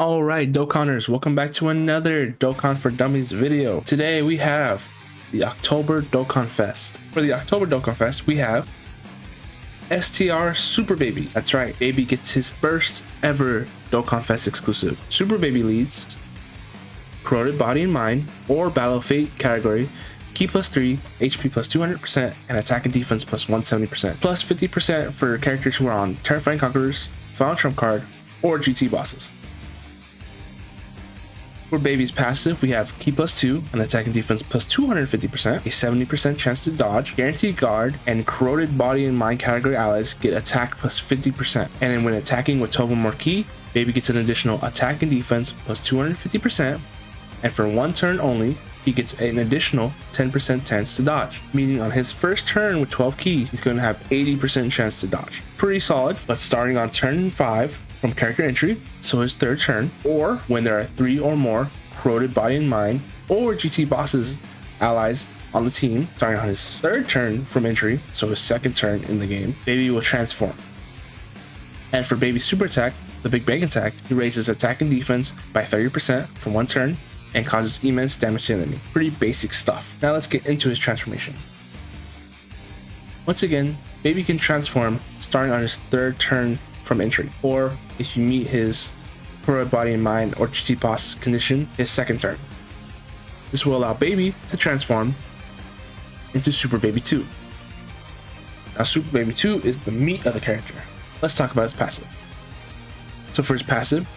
All right, Dokkanners, welcome back to another Dokkan for Dummies video. Today we have the October DOKKANFEST. For the October DOKKANFEST, we have STR Super Baby. That's right, Baby gets his first ever DOKKANFEST exclusive. Super Baby leads Corroded Body and Mind or Battle Fate category, Ki +3, HP +200%, and attack and defense +170%, plus 50% for characters who are on Terrifying Conquerors, Final Trump card, or GT bosses. For Baby's passive, we have Ki +2, an attack and defense +250%, a 70% chance to dodge, guaranteed guard, and Corroded Body and Mind category allies get attack +50%. And then when attacking with 12 or more Ki, Baby gets an additional attack and defense +250%, and for one turn only, he gets an additional 10% chance to dodge, meaning on his first turn with 12 Ki, he's going to have 80% chance to dodge. Pretty solid, but starting on turn 5 from character entry, so his third turn, or when there are 3 or more Corroded Body and Mind or GT bosses allies on the team, starting on his third turn from entry, so his second turn in the game, Baby will transform. And for Baby's super attack, the Big Bang attack, he raises attack and defense by 30% for one turn and causes immense damage to the enemy. Pretty basic stuff. Now let's get into his transformation. Once again, Baby can transform starting on his third turn from entry, or if you meet his Corroded Body and Mind or GT boss condition, his second turn. This will allow Baby to transform into Super Baby 2. Now Super Baby 2 is the meat of the character. Let's talk about his passive. So for his passive,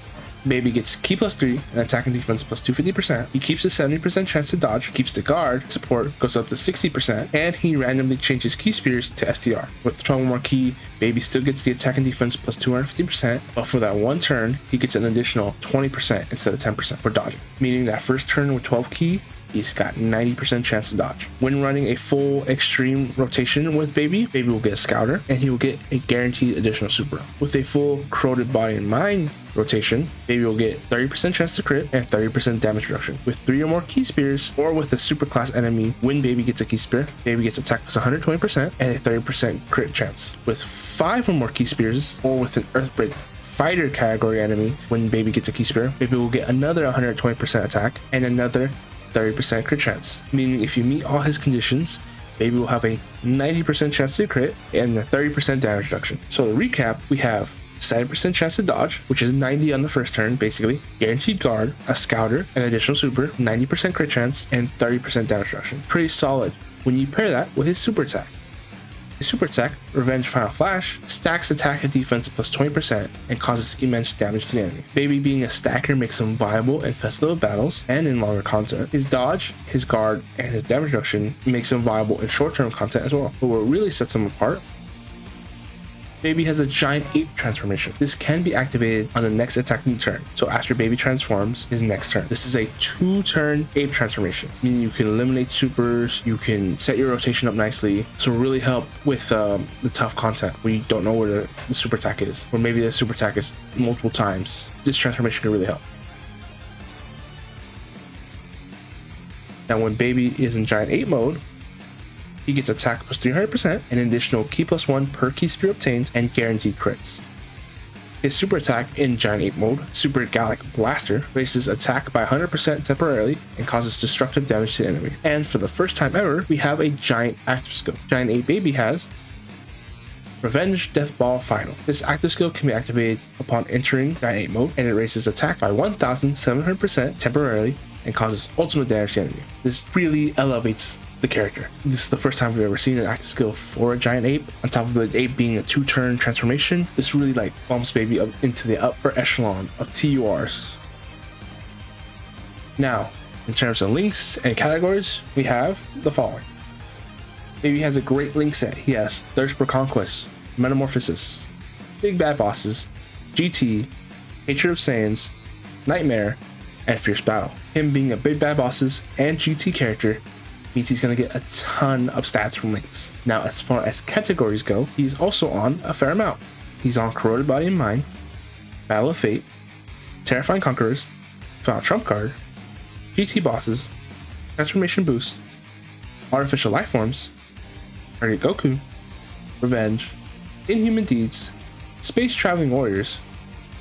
Baby gets Ki +3 and attack and defense +250%. He keeps a 70% chance to dodge, keeps the guard support goes up to 60%, and he randomly changes Ki spears to STR. With 12 more Ki, Baby still gets the attack and defense +250%, but for that one turn, he gets an additional 20% instead of 10% for dodging, meaning that first turn with 12 Ki, he's got 90% chance to dodge. When running a full extreme rotation with Baby, Baby will get a Scouter, and he will get a guaranteed additional super. With a full Corroded Body and Mind rotation, Baby will get 30% chance to crit and 30% damage reduction. With 3 or more Ki spears, or with a super class enemy, when Baby gets a Ki spear, Baby gets attack +120% and a 30% crit chance. With 5 or more Ki spears, or with an Earthbreak fighter category enemy, when Baby gets a Ki spear, Baby will get another 120% attack and another 30% crit chance, meaning if you meet all his conditions, Baby will have a 90% chance to crit and a 30% damage reduction. So to recap, we have 70% chance to dodge, which is 90 on the first turn, basically, guaranteed guard, a Scouter, an additional super, 90% crit chance, and 30% damage reduction. Pretty solid when you pair that with his super attack. His super attack, Revenge Final Flash, stacks attack and defense +20% and causes immense damage to the enemy. Baby being a stacker makes him viable in festival battles and in longer content. His dodge, his guard, and his damage reduction makes him viable in short-term content as well. But what really sets him apart, Baby has a giant ape transformation. This can be activated on the next attacking turn. So after Baby transforms his next turn. This is a 2-turn ape transformation, meaning you can eliminate supers, you can set your rotation up nicely. So really help with the tough content where you don't know where the super attack is, or maybe the super attack is multiple times. This transformation can really help. Now when Baby is in giant ape mode, he gets attack +300%, an additional Ki +1 per Ki spear obtained, and guaranteed crits. His super attack in Giant Ape mode, Super Gallic Blaster, raises attack by 100% temporarily and causes destructive damage to the enemy. And for the first time ever, we have a giant active skill. Giant Ape Baby has Revenge Death Ball Final. This active skill can be activated upon entering Giant Ape mode, and it raises attack by 1700% temporarily and causes ultimate damage to the enemy. This really elevates the character. This is the first time we've ever seen an active skill for a giant ape. On top of the ape being a 2-turn transformation, this really like bumps Baby up into the upper echelon of TURs. Now, in terms of links and categories, we have the following. Baby has a great link set. He has Thirst for Conquest, Metamorphosis, Big Bad Bosses, GT, Hatred of Saiyans, Nightmare, and Fierce Battle. Him being a Big Bad Bosses and GT character means he's going to get a ton of stats from links. Now, as far as categories go, he's also on a fair amount. He's on Corroded Body and Mind, Battle of Fate, Terrifying Conquerors, Final Trump card, GT bosses, Transformation Boost, Artificial Life Forms, Target Goku, Revenge, Inhuman Deeds, Space Traveling Warriors,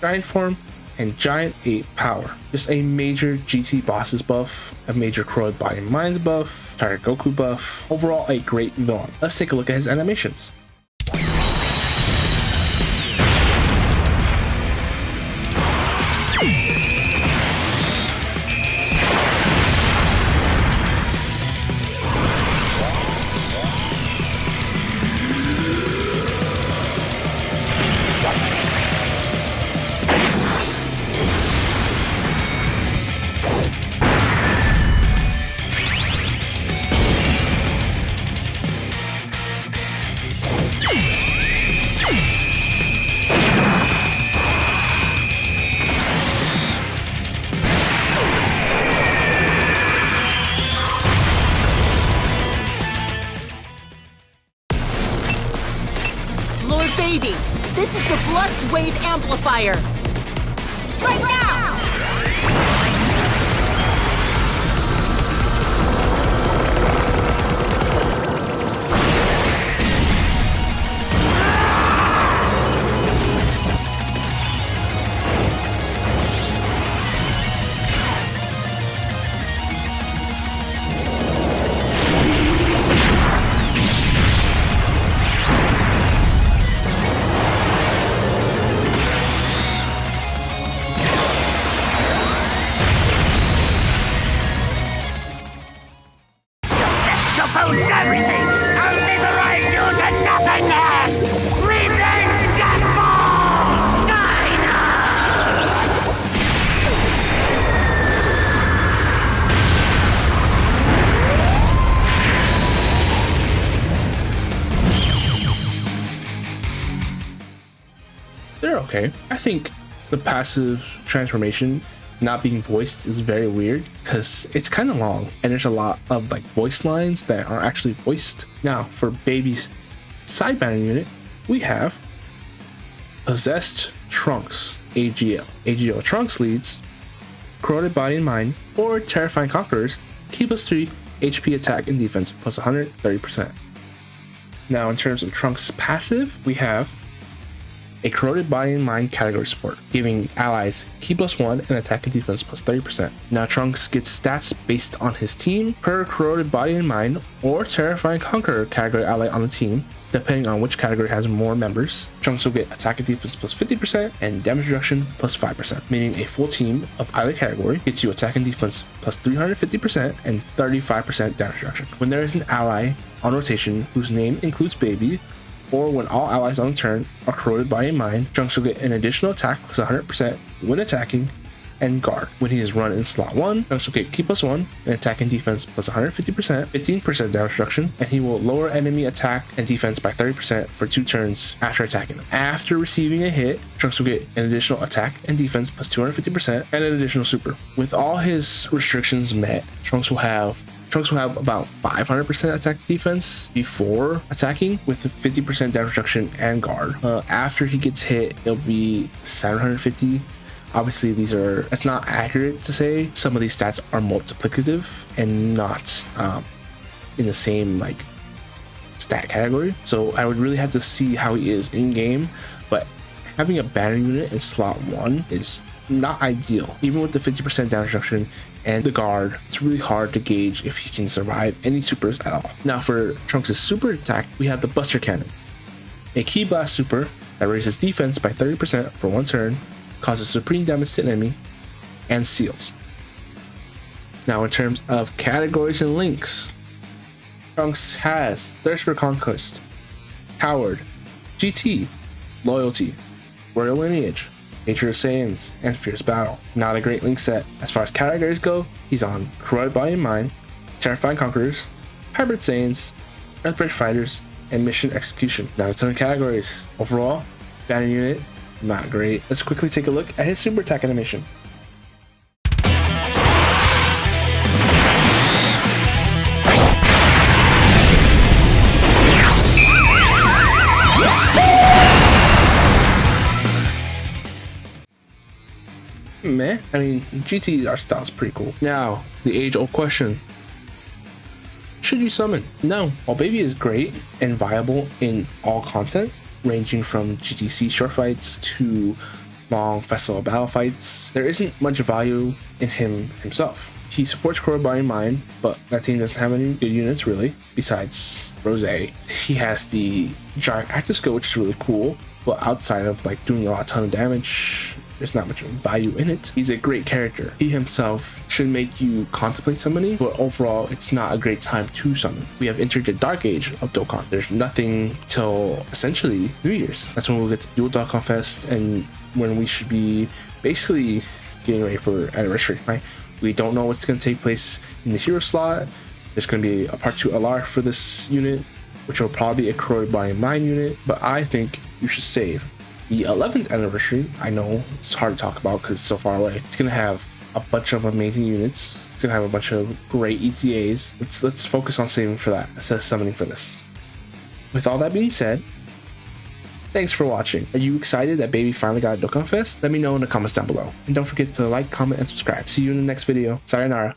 Giant Form, and Giant 8 power. Just a major GT bosses buff, a major corroded body and minds buff, Tiger Goku buff. Overall, a great villain. Let's take a look at his animations. Baby, this is the Bloods Wave Amplifier. Right now! Boots everything! I'll liberate you to nothingness! Revenge Deathball! They're okay. I think the passive transformation not being voiced is very weird because it's kind of long and there's a lot of like voice lines that are actually voiced. Now for Baby's side banner unit, we have Possessed Trunks AGL. AGL Trunks leads Corroded Body and Mind or Terrifying Conquerors, key +3 HP attack and defense plus 130%. Now in terms of Trunks passive, we have a Corroded Body and Mind category support, giving allies key +1 and attack and defense plus 30%. Now Trunks gets stats based on his team per Corroded Body and Mind or Terrifying Conqueror category ally on the team, depending on which category has more members. Trunks will get attack and defense plus 50% and damage reduction plus 5%, meaning a full team of either category gets you attack and defense plus 350% and 35% damage reduction. When there is an ally on rotation whose name includes Baby, or when all allies on the turn are Corroded Body and Mind, Trunks will get an additional attack plus 100% when attacking and guard. When he is run in slot 1, Trunks will get key +1 and attack and defense plus 150%, 15% damage reduction, and he will lower enemy attack and defense by 30% for 2 turns after attacking them. After receiving a hit, Trunks will get an additional attack and defense plus 250% and an additional super. With all his restrictions met, Trunks will have about 500% attack defense before attacking with a 50% damage reduction and guard. After he gets hit, it'll be 750. Obviously, it's not accurate to say. Some of these stats are multiplicative and not in the same like stat category. So I would really have to see how he is in game, but having a banner unit in slot 1 is not ideal. Even with the 50% damage reduction and the guard, it's really hard to gauge if he can survive any supers at all. Now for Trunks' super attack, we have the Buster Cannon, a Key Blast super that raises defense by 30% for 1 turn, causes supreme damage to an enemy, and seals. Now in terms of categories and links, Trunks has Thirst for Conquest, Coward, GT, Loyalty, Royal Lineage, Nature of Saiyans, and Fierce Battle. Not a great link set. As far as categories go, he's on Corroded Body and Mind, Terrifying Conquerors, Hybrid Saiyans, Earthbreak Fighters, and Mission Execution. Now a ton of categories. Overall, banner unit, not great. Let's quickly take a look at his super attack animation. Meh. I mean, GT's art style is pretty cool. Now, the age-old question. Should you summon? No. While Baby is great and viable in all content, ranging from GTC short fights to long festival battle fights. There isn't much value in him himself. He supports core, body, and mind, but that team doesn't have any good units really, besides Rose. He has the giant active skill, which is really cool, but outside of like doing a ton of damage, there's not much value in it. He's a great character. He himself should make you contemplate summoning, but overall, it's not a great time to summon. We have entered the dark age of Dokkan. There's nothing till essentially New Year's. That's when we'll get to do a DOKKANFEST, and when we should be basically getting ready for anniversary, right? We don't know what's going to take place in the hero slot. There's going to be a part 2 LR for this unit, which will probably be a Crow Body and Mind unit, but I think you should save the 11th anniversary. I know it's hard to talk about because it's so far away. It's going to have a bunch of amazing units. It's going to have a bunch of great ETAs. Let's focus on saving for that instead of summoning for this. With all that being said, thanks for watching. Are you excited that baby finally got a DOKKANFEST? Let me know in the comments down below. And don't forget to like, comment, and subscribe. See you in the next video. Sayonara.